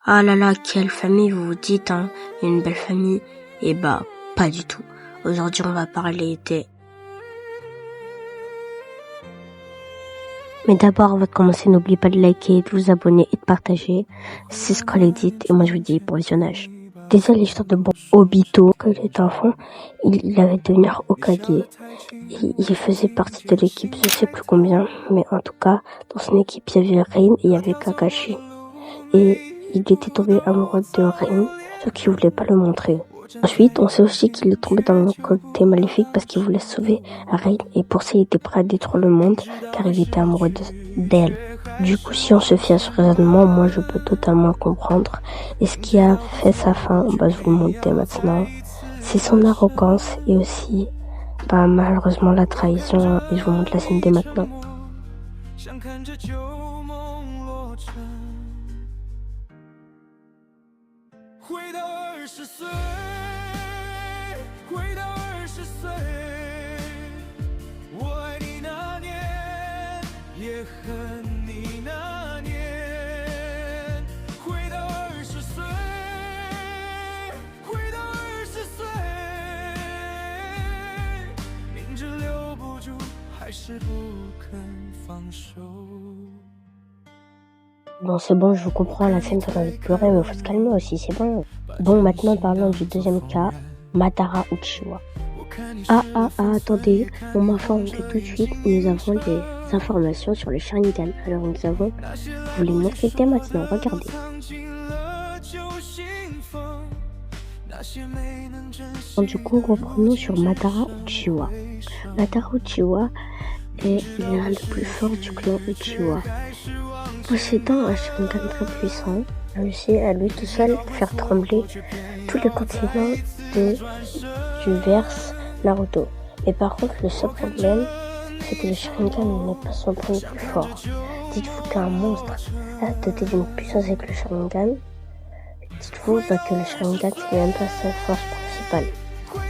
Ah là là, quelle famille vous vous dites, hein? Une belle famille? Eh bah, pas du tout. Aujourd'hui, on va parler des... Mais d'abord, avant de commencer, n'oubliez pas de liker, de vous abonner et de partager. C'est ce qu'on dit, et moi je vous dis bon visionnage. Déjà, l'histoire de Obito, quand il était enfant, il avait devenir Hokage. Il faisait partie de l'équipe, je sais plus combien, mais en tout cas, dans son équipe, il y avait Rain et il y avait Kakashi. Et il était tombé amoureux de Rain, sauf qu'il voulait pas le montrer. Ensuite, on sait aussi qu'il est tombé dans le côté maléfique parce qu'il voulait sauver Rain et pour ça il était prêt à détruire le monde car il était amoureux d'elle. Du coup, si on se fie à ce raisonnement, moi je peux totalement comprendre. Et ce qui a fait sa fin, je vous le montre maintenant. C'est son arrogance et aussi, malheureusement la trahison. Et je vous montre la scène dès maintenant. Bon, c'est bon, je vous comprends, la scène ça envie de pleurer, mais faut se calmer aussi, c'est bon. Bon, maintenant parlons du deuxième cas, Madara Uchiwa. Attendez, on m'informe que tout de suite, nous avons des informations sur le Sharingan. Alors nous avons, vous les montrer dès maintenant, regardez. Du coup, reprenons sur Madara Uchiwa. Madara Uchiwa est l'un des plus forts du clan Uchiwa. Possédant un Sharingan très puissant, réussit à lui tout seul faire trembler tous les continents du verse Naruto. Mais par contre, le seul problème, c'est que le Sharingan n'est pas son point le plus fort. Dites-vous qu'un monstre a doté d'une puissance avec le Sharingan. Dites-vous que le Sharingan, c'est même pas sa force principale.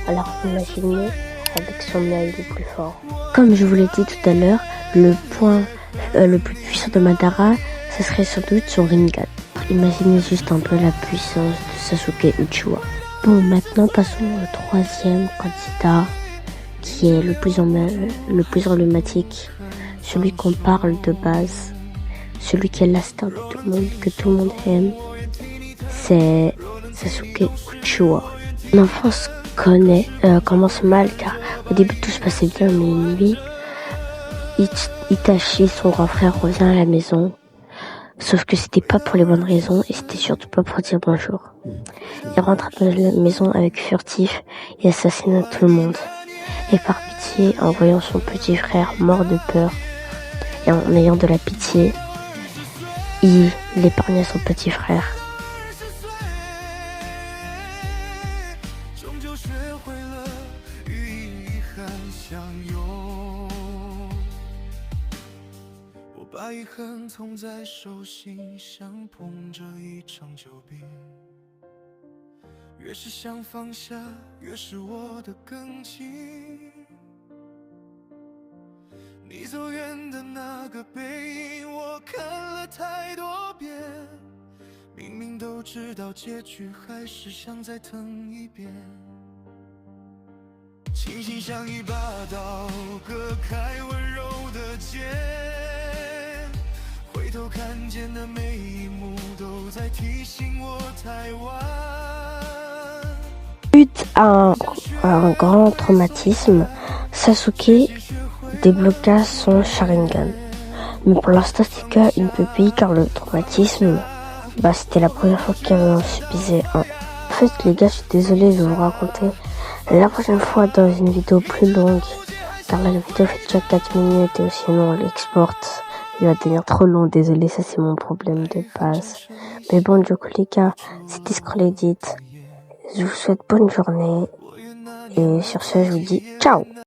Alors imaginez avec son œil le plus fort. Comme je vous l'ai dit tout à l'heure, le point le plus puissant de Madara, ce serait sans doute son Rinnegan. Imaginez juste un peu la puissance de Sasuke Uchiwa. Bon, maintenant passons au troisième candidat, qui est le plus emblématique, celui qu'on parle de base, celui qui est la star de tout le monde, que tout le monde aime, c'est Sasuke Uchiwa. L'enfance commence mal car au début tout se passait bien, mais une nuit, Itachi, son grand frère, revient à la maison. Sauf que c'était pas pour les bonnes raisons et c'était surtout pas pour dire bonjour. Il rentre à la maison avec furtif et assassine tout le monde. Et par pitié, en voyant son petit frère mort de peur et en ayant de la pitié, il épargne son petit frère.你走远的那个背影，我看了太多遍，明明都知道结局，还是想再疼一遍。轻轻像一把刀，割开温柔的剑，回头看见的每一幕，都在提醒我太晚。Suite à un grand traumatisme, Sasuke débloqua son Sharingan. Mais pour l'instant, c'est qu'une pupille car le traumatisme, c'était la première fois qu'il en subissait un. En fait, les gars, je suis désolée, je vais vous raconter la prochaine fois dans une vidéo plus longue. Car là, la vidéo fait déjà 4 minutes et sinon on l'exporte. Il va devenir trop long, désolé, ça c'est mon problème de base. Mais bon, du coup, les gars, c'était ce qu'on dit. Je vous souhaite bonne journée. Et sur ce, je vous dis ciao!